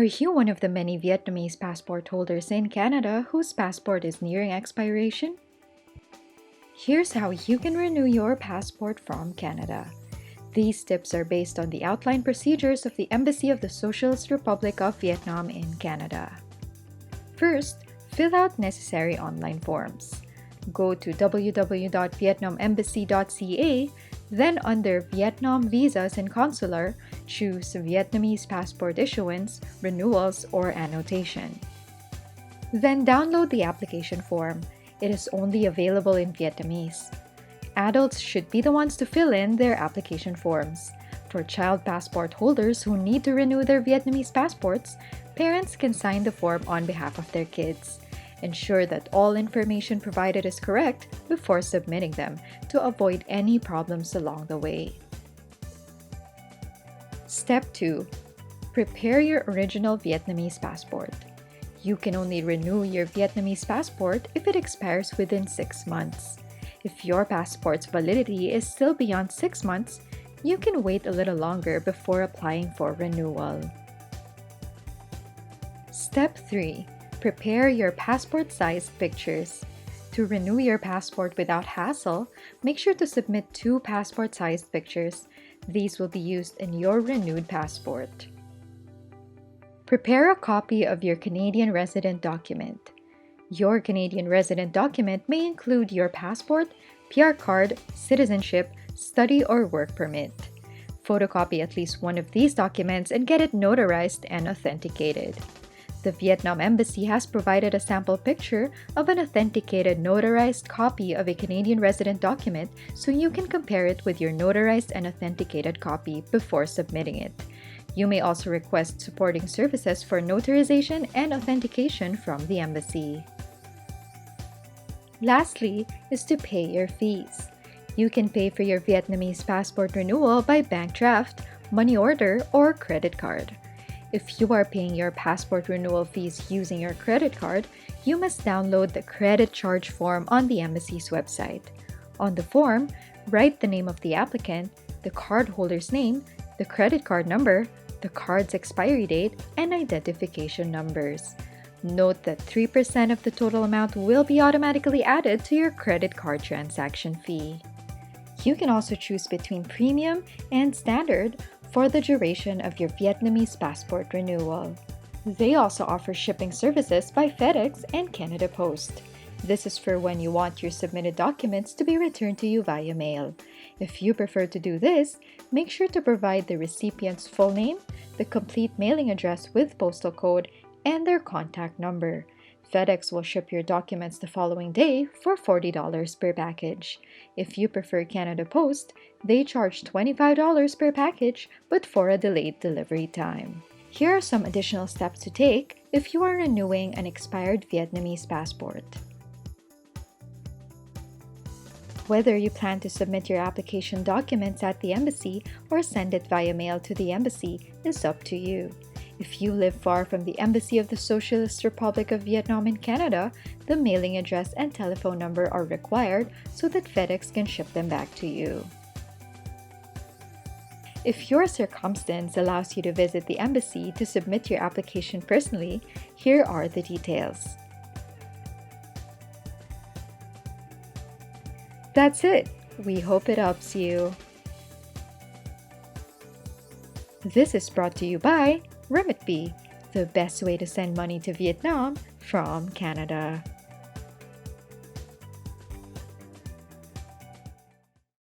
Are you one of the many Vietnamese passport holders in Canada whose passport is nearing expiration? Here's how you can renew your passport from Canada. These tips are based on the outline procedures of the Embassy of the Socialist Republic of Vietnam in Canada. First, fill out necessary online forms. Go to www.vietnamembassy.ca, then under Vietnam Visas and Consular, choose Vietnamese passport issuance, renewals, or annotation. Then download the application form. It is only available in Vietnamese. Adults should be the ones to fill in their application forms. For child passport holders who need to renew their Vietnamese passports, parents can sign the form on behalf of their kids. Ensure that all information provided is correct before submitting them to avoid any problems along the way. Step 2. Prepare your original Vietnamese passport. You can only renew your Vietnamese passport if it expires within 6 months. If your passport's validity is still beyond 6 months, you can wait a little longer before applying for renewal. Step 3. Prepare your passport-sized pictures. To renew your passport without hassle, make sure to submit 2 passport-sized pictures. These will be used in your renewed passport. Prepare a copy of your Canadian resident document. Your Canadian resident document may include your passport, PR card, citizenship, study or work permit. Photocopy at least one of these documents and get it notarized and authenticated. The Vietnam Embassy has provided a sample picture of an authenticated notarized copy of a Canadian resident document so you can compare it with your notarized and authenticated copy before submitting it. You may also request supporting services for notarization and authentication from the embassy. Lastly is to pay your fees. You can pay for your Vietnamese passport renewal by bank draft, money order, or credit card. If you are paying your passport renewal fees using your credit card, you must download the credit charge form on the embassy's website. On the form, write the name of the applicant, the cardholder's name, the credit card number, the card's expiry date, and identification numbers. Note that 3% of the total amount will be automatically added to your credit card transaction fee. You can also choose between premium and standard for the duration of your Vietnamese passport renewal. They also offer shipping services by FedEx and Canada Post. This is for when you want your submitted documents to be returned to you via mail. If you prefer to do this, make sure to provide the recipient's full name, the complete mailing address with postal code, and their contact number. FedEx will ship your documents the following day for $40 per package. If you prefer Canada Post, they charge $25 per package but for a delayed delivery time. Here are some additional steps to take if you are renewing an expired Vietnamese passport. Whether you plan to submit your application documents at the embassy or send it via mail to the embassy is up to you. If you live far from the Embassy of the Socialist Republic of Vietnam in Canada, the mailing address and telephone number are required so that FedEx can ship them back to you. If your circumstance allows you to visit the embassy to submit your application personally, here are the details. That's it. We hope it helps you. This is brought to you by Remitby, the best way to send money to Vietnam from Canada.